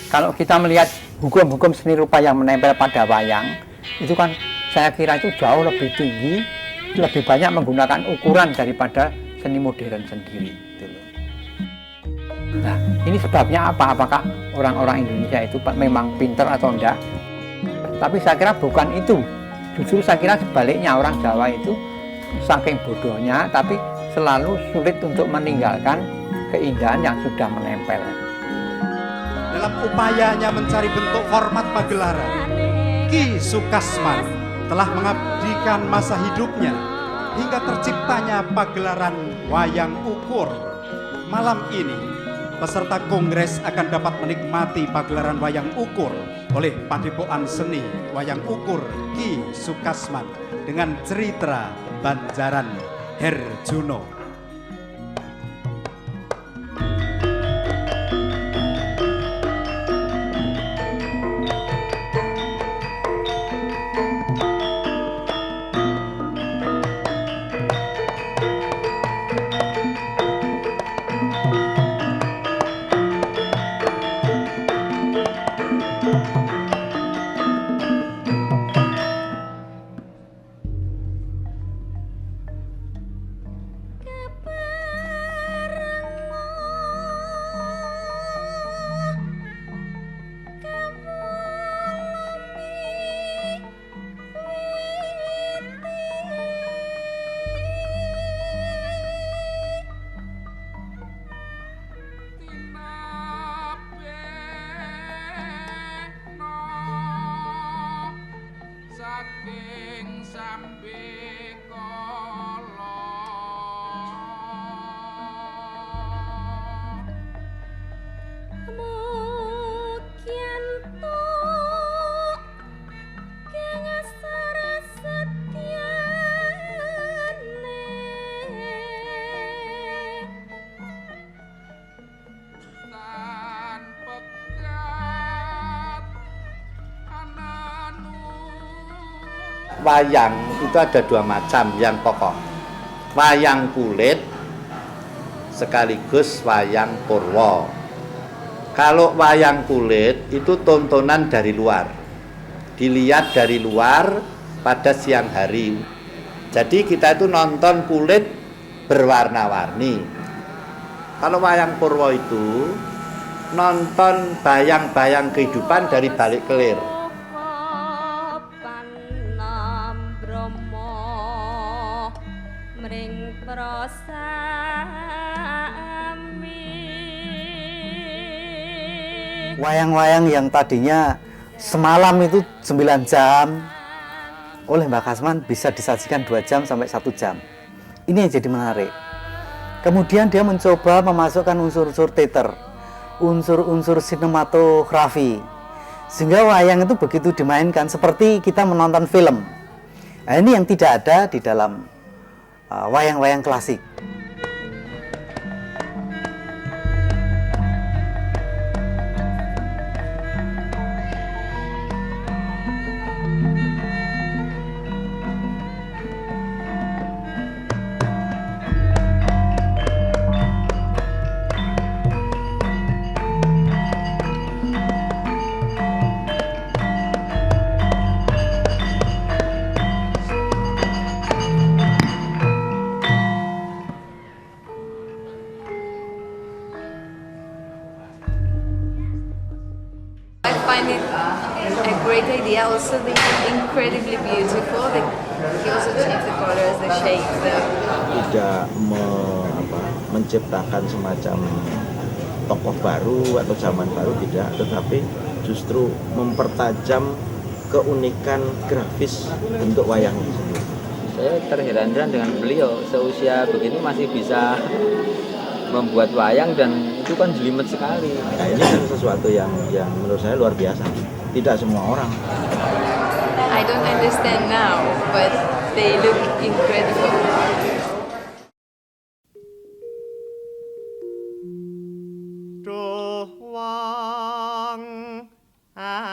Kalau kita melihat hukum-hukum seni rupa yang menempel pada wayang, itu kan saya kira itu jauh lebih tinggi, lebih banyak menggunakan ukuran daripada seni modern sendiri. Gitu loh. Nah, ini sebabnya apa? Apakah orang-orang Indonesia itu memang pintar atau enggak? Tapi saya kira bukan itu. Justru saya kira sebaliknya, orang Jawa itu saking bodohnya, tapi selalu sulit untuk meninggalkan keindahan yang sudah menempel. Dalam upayanya mencari bentuk format pagelaran, Ki Sukasman telah mengabdikan masa hidupnya hingga terciptanya pagelaran wayang ukur. Malam ini, peserta kongres akan dapat menikmati pagelaran wayang ukur oleh Padepokan Seni Wayang Ukur Ki Sukasman dengan cerita Banjaran Herjono. Wayang itu ada dua macam yang pokok, wayang kulit sekaligus wayang purwo. Kalau wayang kulit itu tontonan dari luar, dilihat dari luar pada siang hari. Jadi kita itu nonton kulit berwarna-warni. Kalau wayang purwo itu nonton bayang-bayang kehidupan dari balik kelir. Wayang-wayang yang tadinya semalam itu 9 jam oleh Mbak Kasman bisa disajikan 2 jam sampai 1 jam. Ini yang jadi menarik. Kemudian dia mencoba memasukkan unsur-unsur teater, unsur-unsur sinematografi, sehingga wayang itu begitu dimainkan seperti kita menonton film. Nah, ini yang tidak ada di dalam wayang-wayang klasik. I find it a great idea. Also, they are incredibly beautiful. He also changed the colors, the shapes. Tidak menciptakan semacam tokoh baru atau zaman baru, tidak, tetapi justru mempertajam keunikan grafis bentuk wayang tersebut. Saya terheran-heran dengan beliau, seusia begini masih bisa membuat wayang dan itu kan jelimet sekali. Nah, ini kan sesuatu yang menurut saya luar biasa. Tidak semua orang. I don't understand now, but they look incredible. Doang ayu.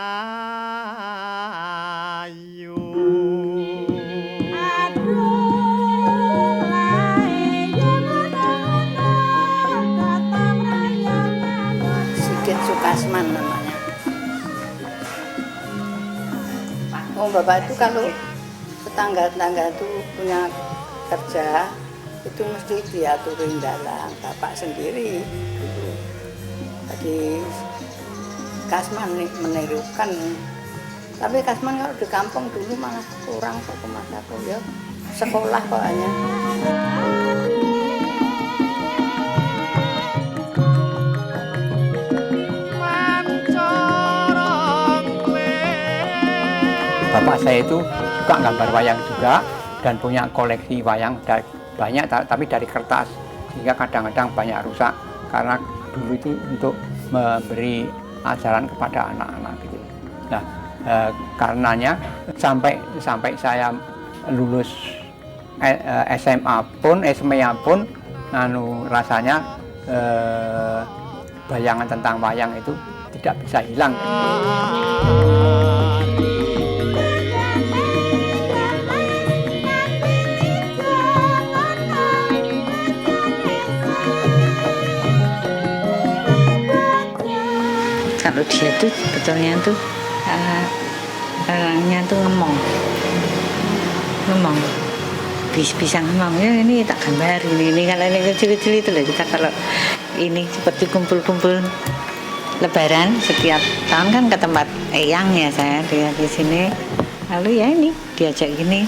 Sigit Sukasman namanya. Oh, bapak itu kalau tetangga-tetangga itu punya kerja itu mesti diaturin dalam bapak sendiri gitu. Jadi Kasman menirukan, tapi Kasman kalau di kampung dulu malah kurang kok ke Mas aku ya sekolah kok hanya. Bapak saya itu suka gambar wayang juga dan punya koleksi wayang banyak tapi dari kertas, sehingga kadang-kadang banyak rusak karena dulu itu untuk memberi ajaran kepada anak-anak gitu. Nah, karenanya sampai saya lulus SMA pun rasanya bayangan tentang wayang itu tidak bisa hilang. Kalau dia tuh sebetulnya tuh orangnya tuh ngomong bisa ngomong ya, ini tak gambar ini kalau ini kecil-kecil itu loh. Kita kalau ini seperti kumpul-kumpul Lebaran setiap tahun kan ke tempat Eyang ya, saya di sini, lalu ya ini diajak gini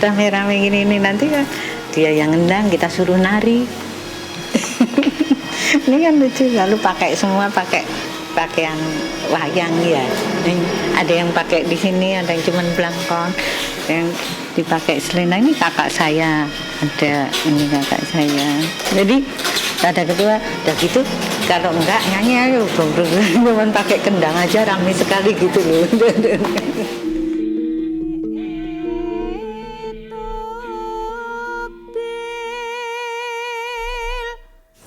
rame-rame gini, ini nanti kan dia yang ngendang, kita suruh nari. Ini kan lucu, lalu pakai pakaian wayang ya. Ada yang pakai di sini, ada yang cuma belangkon, yang dipakai selendang. Ini kakak saya, ada ini kakak saya. Jadi ada kedua, udah gitu kalau enggak nyanyi ayo, cuma pakai kendang aja ramai sekali gitu loh.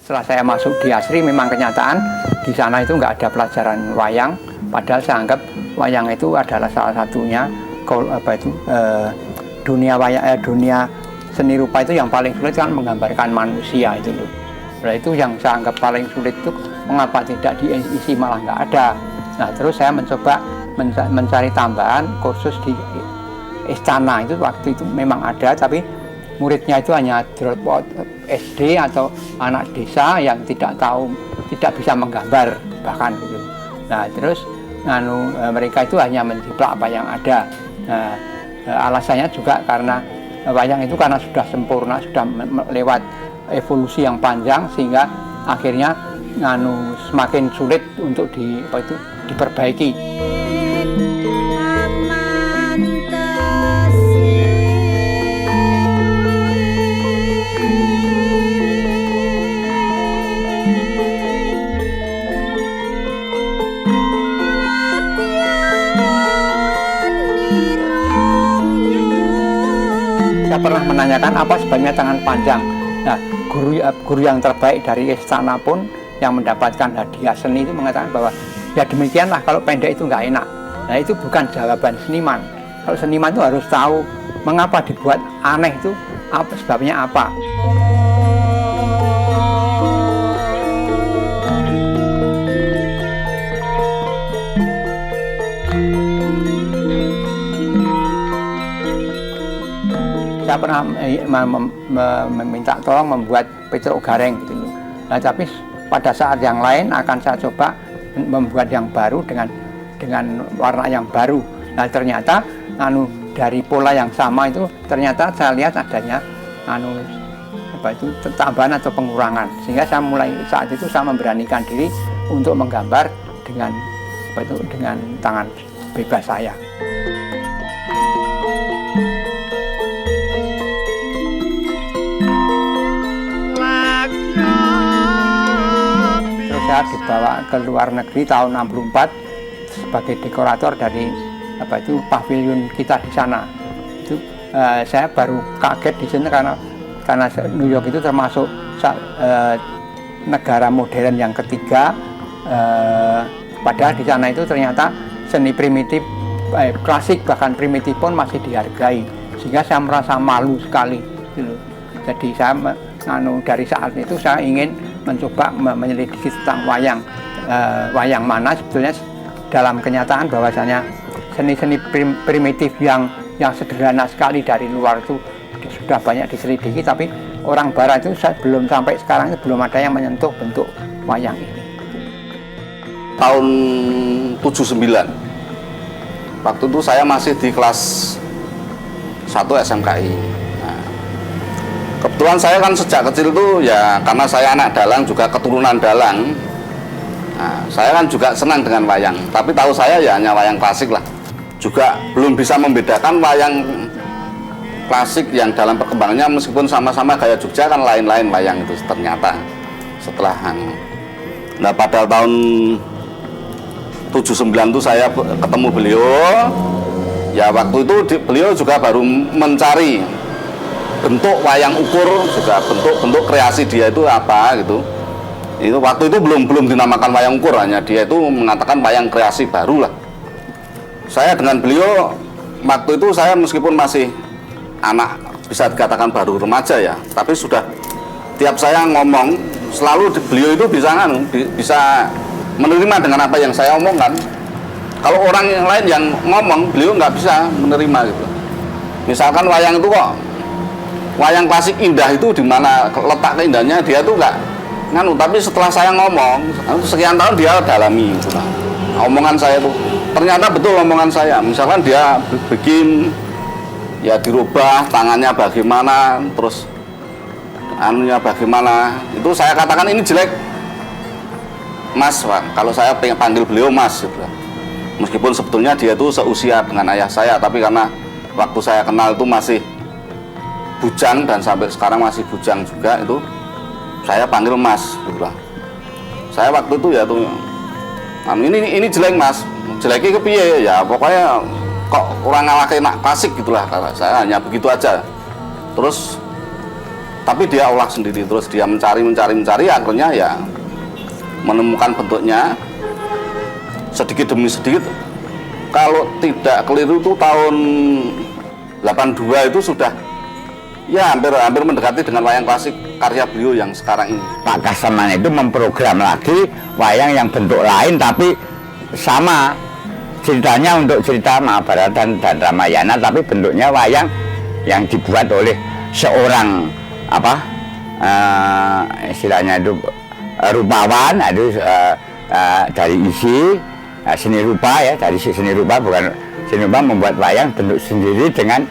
Setelah saya masuk di ASRI, memang kenyataan di sana itu nggak ada pelajaran wayang, padahal saya anggap wayang itu adalah salah satunya dunia wayang, dunia seni rupa itu yang paling sulit kan menggambarkan manusia itu loh. Nah, itu yang saya anggap paling sulit itu mengapa tidak diisi, malah nggak ada. Nah, terus saya mencoba mencari tambahan kursus di istana, itu waktu itu memang ada, tapi muridnya itu hanya drop SD atau anak desa yang tidak bisa menggambar bahkan gitu. Nah, terus mereka itu hanya menjiplak apa yang ada. Nah, alasannya juga karena wayang itu karena sudah sempurna, sudah lewat evolusi yang panjang, sehingga akhirnya semakin sulit untuk diperbaiki. Saya pernah menanyakan apa sebabnya tangan panjang. Nah, guru yang terbaik dari istana pun yang mendapatkan hadiah seni itu mengatakan bahwa ya demikianlah, kalau pendek itu nggak enak. Nah, itu bukan jawaban seniman. Kalau seniman itu harus tahu mengapa dibuat aneh itu, sebabnya apa. Saya pernah meminta tolong membuat Petruk Gareng gitu loh. Nah, tapi pada saat yang lain akan saya coba membuat yang baru dengan warna yang baru. Nah, ternyata dari pola yang sama itu ternyata saya lihat adanya tambahan atau pengurangan, sehingga saya mulai saat itu saya memberanikan diri untuk menggambar dengan tangan bebas saya. Saya dibawa ke luar negeri tahun 64 sebagai dekorator dari pavilion kita di sana. Itu saya baru kaget di sini karena New York itu termasuk negara modern yang ketiga. Padahal di sana itu ternyata seni primitif, klasik bahkan primitif pun masih dihargai, sehingga saya merasa malu sekali. Gitu. Jadi saya dari saat itu saya ingin mencoba menyelidiki tentang wayang mana sebetulnya dalam kenyataan bahwasanya seni-seni primitif yang sederhana sekali dari luar itu sudah banyak diselidiki, tapi orang barat itu belum sampai sekarang itu belum ada yang menyentuh bentuk wayang ini. Tahun 79, waktu itu saya masih di kelas 1 SMKI. Nah, kebetulan saya kan sejak kecil tuh ya, karena saya anak dalang juga keturunan dalang. Nah, saya kan juga senang dengan wayang, tapi tahu saya ya hanya wayang klasik lah. Juga belum bisa membedakan wayang klasik yang dalam perkembangannya meskipun sama-sama gaya Jogja kan lain-lain wayang itu ternyata setelah nah pada tahun 79 itu saya ketemu beliau ya, waktu itu beliau juga baru mencari bentuk wayang ukur, juga bentuk kreasi dia itu apa gitu. Itu waktu itu belum dinamakan wayang ukur, hanya dia itu mengatakan wayang kreasi baru lah. Saya dengan beliau waktu itu saya meskipun masih anak, bisa dikatakan baru remaja ya, tapi sudah tiap saya ngomong selalu beliau itu bisa menerima dengan apa yang saya omongkan. Kalau orang yang lain yang ngomong, beliau nggak bisa menerima gitu. Misalkan wayang itu kok wayang klasik indah itu di mana letak keindahannya, dia tuh nggak nganu, tapi setelah saya ngomong sekian tahun dia dalami gitu. Nah, omongan saya itu ternyata betul omongan saya. Misalkan dia bikin ya dirubah tangannya bagaimana, terus anunya bagaimana, itu saya katakan ini jelek Mas, Pak. Kalau saya pengen panggil beliau Mas gitu. Meskipun sebetulnya dia itu seusia dengan ayah saya, tapi karena waktu saya kenal itu masih bujang dan sampai sekarang masih bujang juga, itu saya panggil Mas gitu. Saya waktu itu ya tuh ini jelek Mas, jeleknya kepiye ya, pokoknya kok kurang ngalahin nak klasik gitulah, saya hanya begitu aja. Terus tapi dia olah sendiri, terus dia mencari akhirnya ya menemukan bentuknya sedikit demi sedikit. Kalau tidak keliru itu tahun 82 itu sudah ya hampir mendekati dengan wayang klasik karya beliau yang sekarang ini. Pak Kasman itu memprogram lagi wayang yang bentuk lain tapi sama ceritanya, untuk cerita Mahabharata dan Ramayana, tapi bentuknya wayang yang dibuat oleh seorang istilahnya itu rupawan, itu dari isi seni rupa ya, dari seni rupa, bukan seni rupa, membuat wayang bentuk sendiri dengan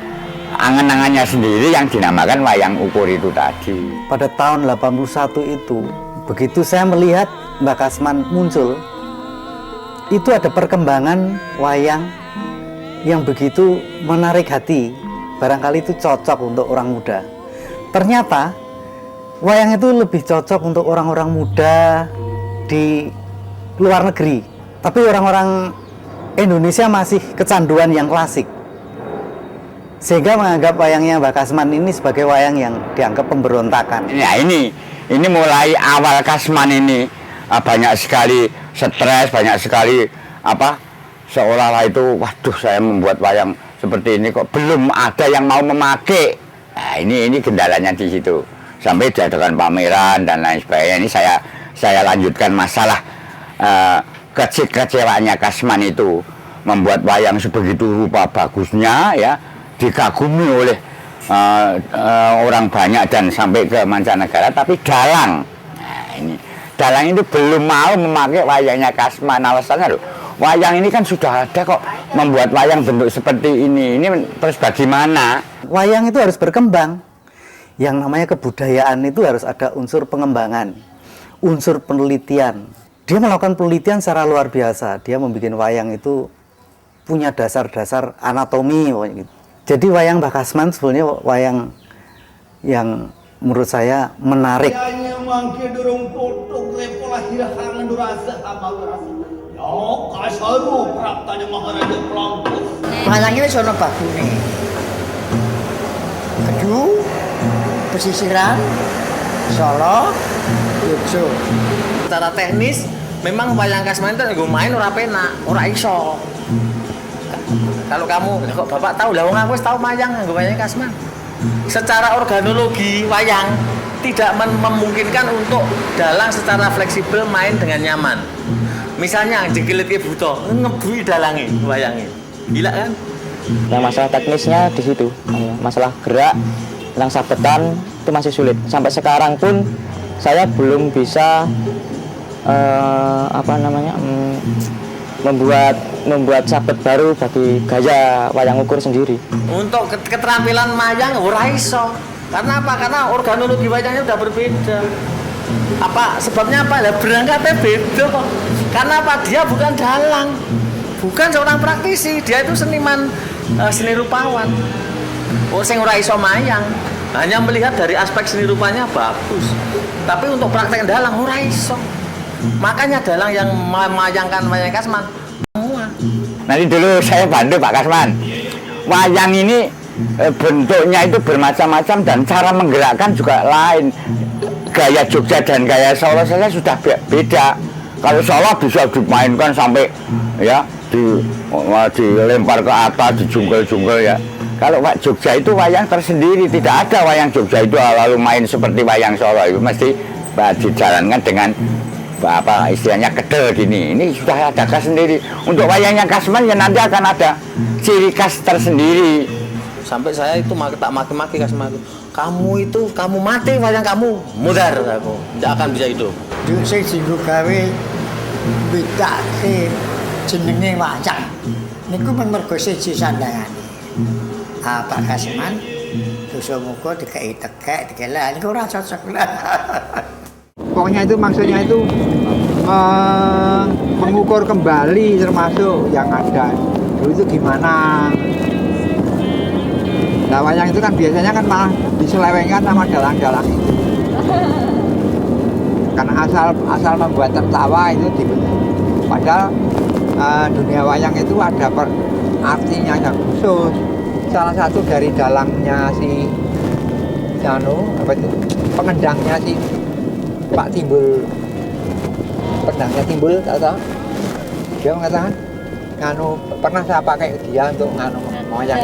angan-angannya sendiri yang dinamakan wayang ukur itu tadi. Pada tahun 81 itu, begitu saya melihat Mbak Kasman muncul, itu ada perkembangan wayang yang begitu menarik hati. Barangkali itu cocok untuk orang muda. Ternyata wayang itu lebih cocok untuk orang-orang muda di luar negeri. Tapi orang-orang Indonesia masih kecanduan yang klasik, sehingga menganggap wayangnya Mbak Kasman ini sebagai wayang yang dianggap pemberontakan. Ya ini mulai awal Kasman ini banyak sekali stres, banyak sekali seolah-olah itu, waduh saya membuat wayang seperti ini kok belum ada yang mau memakai. Nah, ini kendalanya di situ. Sampai diadakan pameran dan lain sebagainya. Ini saya lanjutkan masalah kecewaannya Kasman itu membuat wayang sebegitu rupa bagusnya ya, dikagumi oleh orang banyak dan sampai ke mancanegara, tapi dalang. Nah, ini dalang itu belum mau memakai wayangnya Kasman. Alasannya loh, wayang ini kan sudah ada kok, membuat wayang bentuk seperti ini terus bagaimana? Wayang itu harus berkembang. Yang namanya kebudayaan itu harus ada unsur pengembangan, unsur penelitian. Dia melakukan penelitian secara luar biasa. Dia membuat wayang itu punya dasar-dasar anatomi. Jadi wayang Mbak Kasman sebenarnya wayang yang menurut saya menarik. Wayangnya sono bagune. Kedua pesisiran Solo, Yogyo. Secara teknis memang wayang Kasman itu gue main ora penak, ora iso. Kalau kamu, kok bapak tahu lah, aku tahu wayang gue wayang Kasman. Secara organologi wayang tidak memungkinkan untuk dalang secara fleksibel main dengan nyaman. Misalnya jengkilit buto ngebui dalangi wayangnya. Gila kan? Yang masalah teknisnya di situ, masalah gerak, tentang sabetan itu masih sulit. Sampai sekarang pun saya belum bisa membuat sabet baru bagi gaya wayang ukur sendiri. Untuk keterampilan mayang ora iso. Karena apa? Karena organologi wayangnya udah berbeda. Apa sebabnya apa? Lah berangkatnya beda kok. Karena apa? Dia bukan dalang. Bukan seorang praktisi, dia itu seniman seni rupawan. Sing ora iso mayang, hanya melihat dari aspek seni rupanya bagus. Tapi untuk praktek dalang ora iso. Makanya dalang yang memayangkan wayang Kasman semua. Nanti dulu saya bantu Pak Kasman. Wayang ini bentuknya itu bermacam-macam dan cara menggerakkan juga lain. Gaya Jogja dan gaya Solo saya sudah beda. Kalau Solo bisa dimainkan sampai ya dilempar ke atas, dijungkel-jungkel ya. Kalau Pak Jogja itu wayang tersendiri, tidak ada wayang Jogja itu lalu main seperti wayang Solo itu mesti dijalankan dengan apa istilahnya kedel gini. Ini sudah ada khas sendiri. Untuk wayangnya Kasman ya nanti akan ada ciri khas tersendiri. Sampai saya itu tak maki-maki Kasman itu. Kamu mati wayang kamu mudar aku. Tidak akan bisa hidup. Sing singgo gawe bitake jenenge wayang. Niku men mergo siji sandangane. Pak Kasman dosa muga dikai tekek dikelak niku ora cocok lah. Pokoknya itu maksudnya itu mengukur kembali termasuk yang ada dulu itu gimana. Nah wayang itu kan biasanya kan malah diselewengkan sama dalang-dalang itu. Karena asal membuat tertawa itu padahal dunia wayang itu ada artinya yang khusus. Salah satu dari dalangnya si pengendangnya si Pak Timbul, pedangnya Timbul atau dia mengatakan pernah saya pakai dia untuk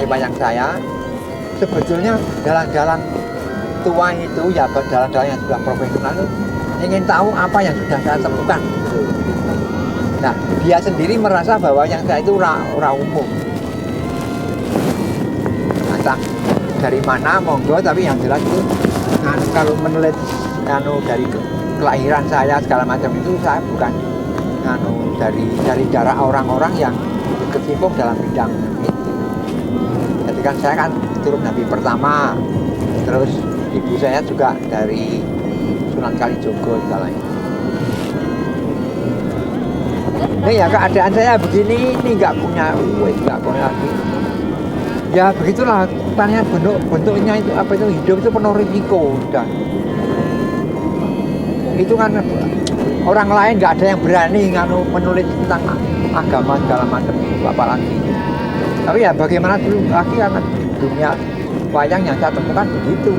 wayang saya. Sebetulnya dalang-dalang tua itu ya dalang-dalang yang sudah profesional itu ingin tahu apa yang sudah saya temukan. Nah dia sendiri merasa bahwa yang saya itu ora umum. Entah dari mana monggo, tapi yang jelas itu kalau menulis dari kelahiran saya segala macam itu saya bukan dari darah orang-orang yang berkecimpung dalam bidang itu. Jadi kan saya kan turun Nabi pertama, terus ibu saya juga dari Sunan Kalijogo segala itu. Ini ya keadaan saya begini, ini nggak punya lagi. Ya begitulah, tanya bentuknya itu apa itu hidup itu penuh risiko dan itu kan orang lain nggak ada yang berani menulis tentang agama segala macam apalagi. Tapi ya bagaimana dulu lagi karena dunia wayang yang saya temukan begitu.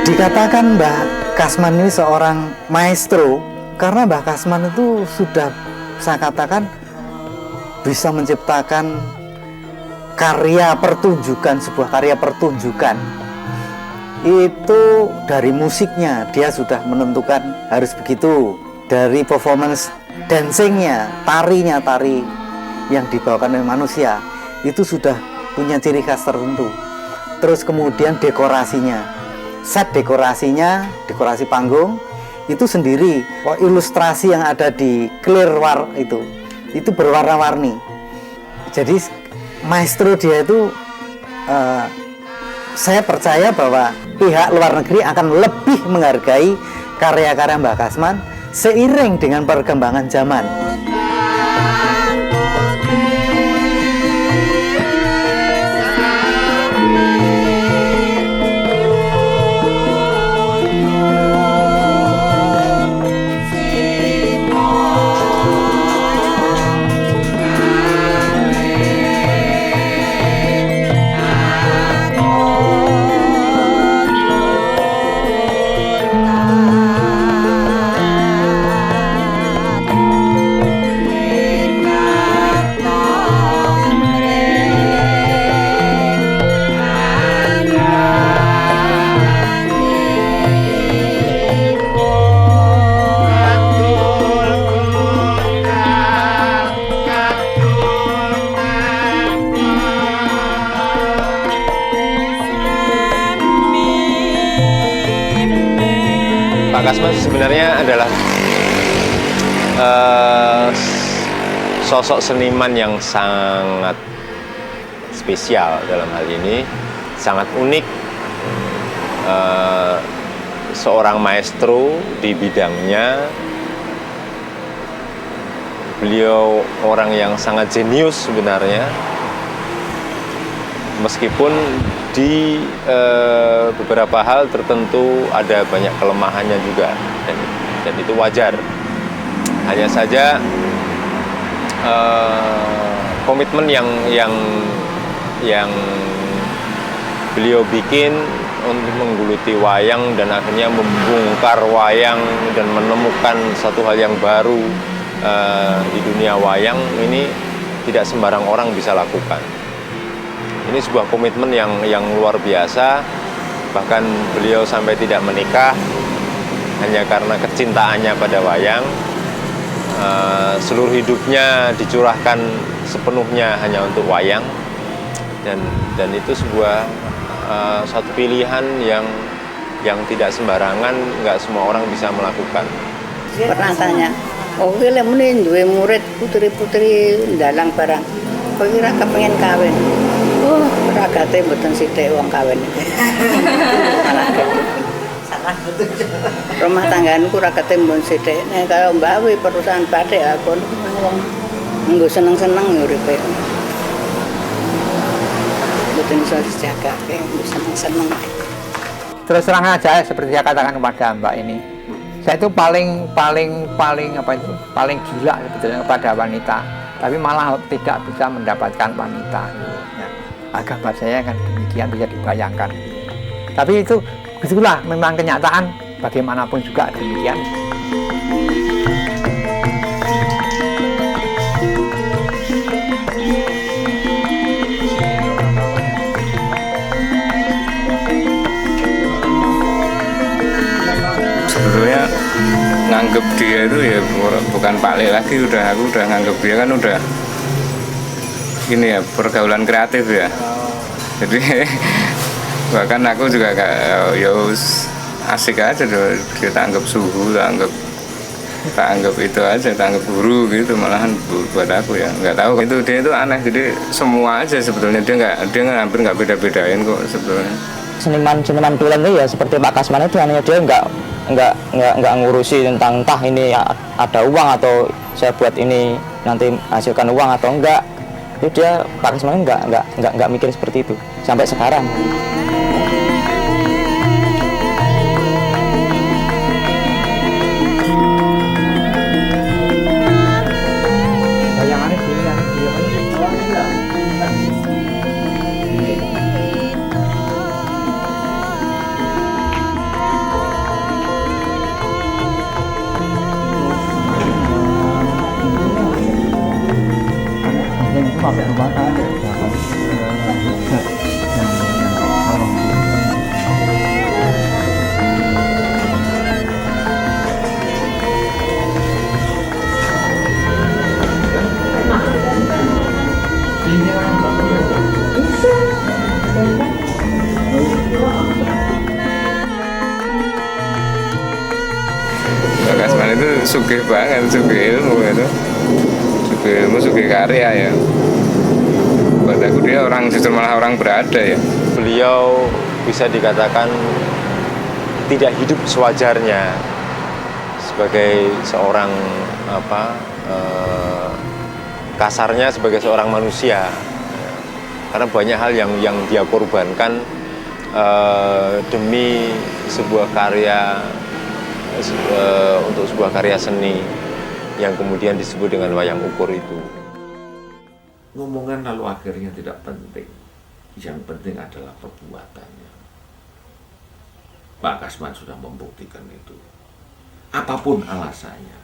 Dikatakan Mbah Kasman ini seorang maestro karena Mbah Kasman itu sudah saya katakan bisa menciptakan karya pertunjukan, sebuah karya pertunjukan itu dari musiknya dia sudah menentukan harus begitu, dari performance dancingnya, tari yang dibawakan oleh manusia itu sudah punya ciri khas tertentu. Terus kemudian dekorasinya, set dekorasinya, dekorasi panggung itu sendiri, ilustrasi yang ada di clear war itu berwarna-warni. Jadi maestro dia itu saya percaya bahwa pihak luar negeri akan lebih menghargai karya-karya Mbah Kasman seiring dengan perkembangan zaman. Kasman sebenarnya adalah sosok seniman yang sangat spesial dalam hal ini, sangat unik, seorang maestro di bidangnya. Beliau orang yang sangat jenius sebenarnya, meskipun di beberapa hal tertentu ada banyak kelemahannya juga, dan itu wajar. Hanya saja komitmen yang beliau bikin untuk menggeluti wayang dan akhirnya membongkar wayang dan menemukan satu hal yang baru di dunia wayang ini tidak sembarang orang bisa lakukan. Ini sebuah komitmen yang luar biasa. Bahkan beliau sampai tidak menikah hanya karena kecintaannya pada wayang. Seluruh hidupnya dicurahkan sepenuhnya hanya untuk wayang, dan itu sebuah satu pilihan yang tidak sembarangan, nggak semua orang bisa melakukan. Pernah tanya, oh kira mending duwe murid putri-putri dalang barang, kok kira kepengen kawin? Oh, ragate mboten sithik wong kawin. Salah betul. Rumah tanggaanku ragate mboten sithik. Nek kaya mbawe perusahaan batik aku wong nggo seneng-seneng uripe. Mboten iso dijagake, seneng-seneng. Terus terang aja seperti saya katakan kepada Mbak ini, saya itu paling gila sebetulnya kepada wanita, tapi malah tidak bisa mendapatkan wanita. Ya, gambar saya kan demikian, bisa dibayangkan. Tapi itu begitulah, memang kenyataan bagaimanapun juga demikian. Sebetulnya nganggep dia itu ya bukan Pak Le lagi, aku udah nganggep dia kan udah ini ya, pergaulan kreatif ya. Jadi bahkan aku juga ya asik aja deh, dia tak anggap suhu, tak anggap itu aja, tak anggap guru gitu, malahan buat aku ya nggak tahu itu dia itu aneh. Jadi semua aja sebetulnya dia hampir nggak beda-bedain kok sebetulnya. Seniman tulen itu ya seperti Pak Kasman itu, hanya dia nggak ngurusi tentang entah ini ada uang atau saya buat ini nanti hasilkan uang atau enggak. Itu dia, Pak Kasman nggak mikir seperti itu sampai sekarang. Pak Kasman itu sugih banget, sugih ilmu itu, sugih karya ya. Buat aku dia justru malah orang berada ya. Beliau bisa dikatakan tidak hidup sewajarnya sebagai seorang kasarnya sebagai seorang manusia, karena banyak hal yang dia korbankan demi sebuah karya, untuk sebuah karya seni yang kemudian disebut dengan wayang ukur itu. Ngomongan lalu akhirnya tidak penting, yang penting adalah perbuatannya. Pak Kasman sudah membuktikan itu. Apapun alasannya,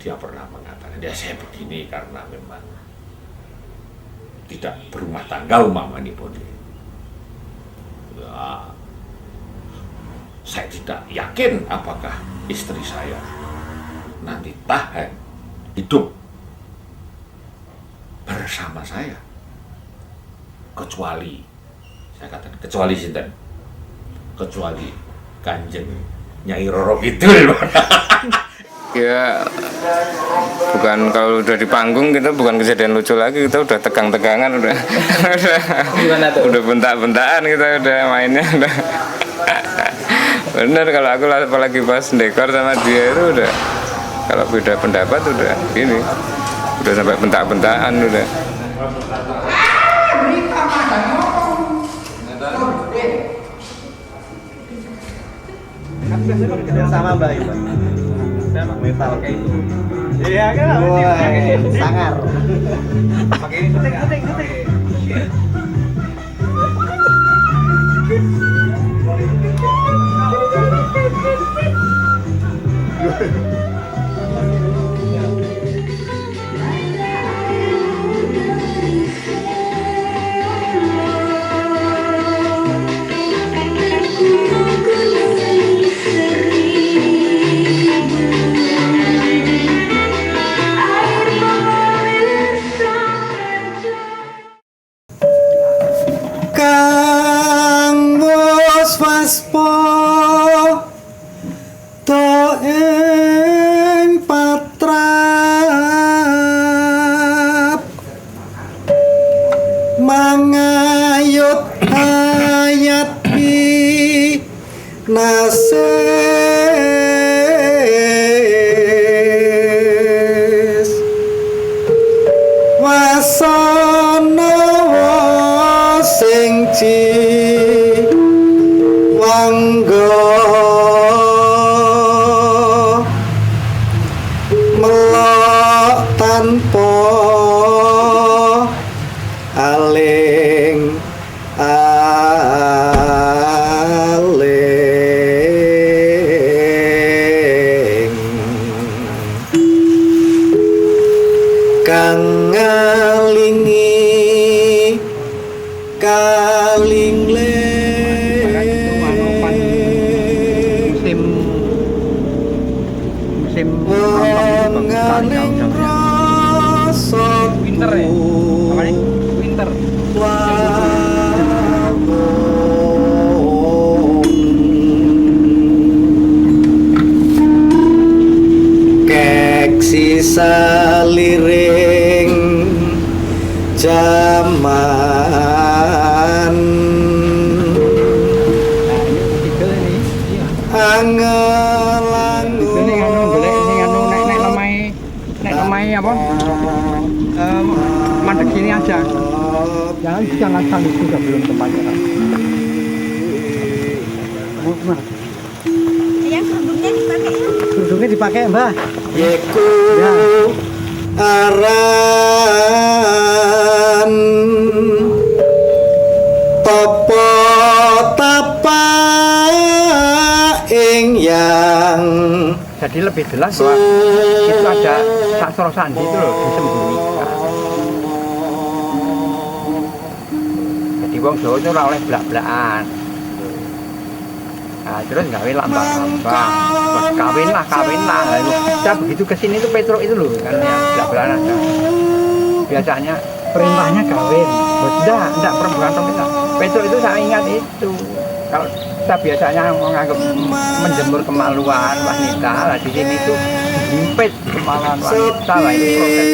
dia pernah mengatakan, ya saya begini karena memang tidak berumah tangga umpamanya pun. Ya, saya tidak yakin apakah istri saya nanti tahan hidup bersama saya, kecuali saya katakan kecuali sinten kecuali Kanjeng Nyai Roro Kidul. Ya bukan, kalau udah di panggung kita bukan kejadian lucu lagi, kita udah tegang-tegangan, udah udah bentak-bentakan, kita udah mainnya udah. Bener, kalau aku apalagi pas dekor sama dia itu udah, kalau beda pendapat udah gini, udah sampai bentak-bentakan udah. Sama Mbak Ibu. Metal kayak itu. Iya kan? Sangar. Pakai ini kuting. Kang wis waspa to ing patrap mangayut ayat pi nasis wasana sing wangga melok tanpa aling kang ngalingi kalingle musim winter ya? Apa nih? Winter. Kek sisa liring jaman angelang nek omahe apa? Mandek sini aja. Jangan sampai itu belum tempatnya kan. Yang kerudungnya dipakai ya? Kerudungnya dipakai Mbak. Yeku aran topo tapa ing yang jadi lebih jelas bahwa itu ada Saksara Sandi itu loh disembunyikan. Jadi wong Jawa itu ora oleh blak-blakan. Nah, terus gawe lambang-lambang, terus kawin lah. Kita begitu kesini itu Petruk itu loh kan yang blak-blakan aja. Biasanya perintahnya kawin, enggak perempuan perintah. Petruk itu saya ingat itu. Kalau kita biasanya menganggap menjemur kemaluan wanita, lah di sini itu dihimpit kemaluan wanita lah ini proses.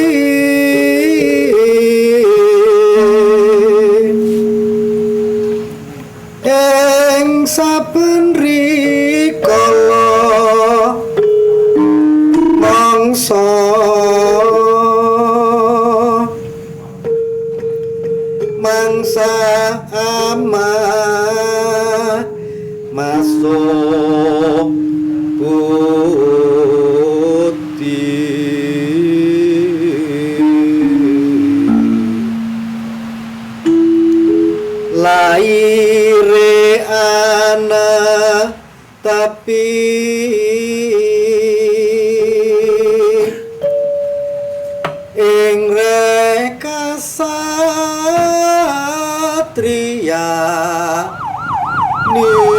Ing saben rikala mangsa ama masuk laire ana tapi ing reka satria nipo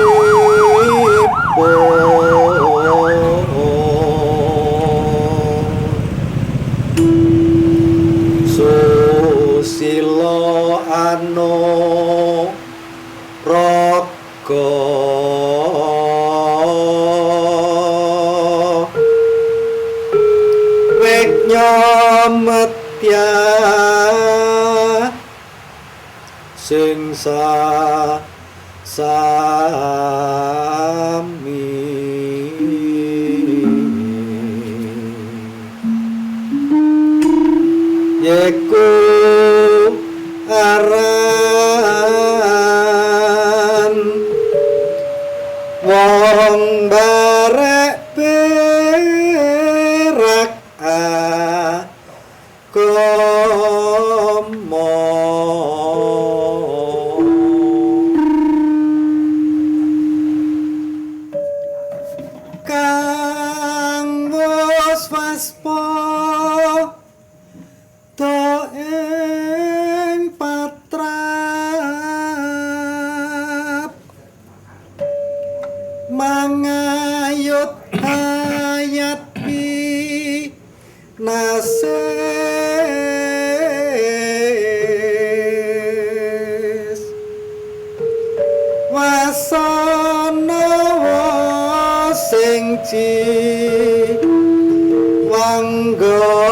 susilo ano raga nyometya sing sami yeku aran wong barek perak komo kang wos waspo to ing patrap mangayut hayat pi nases wasana sing ci wanggo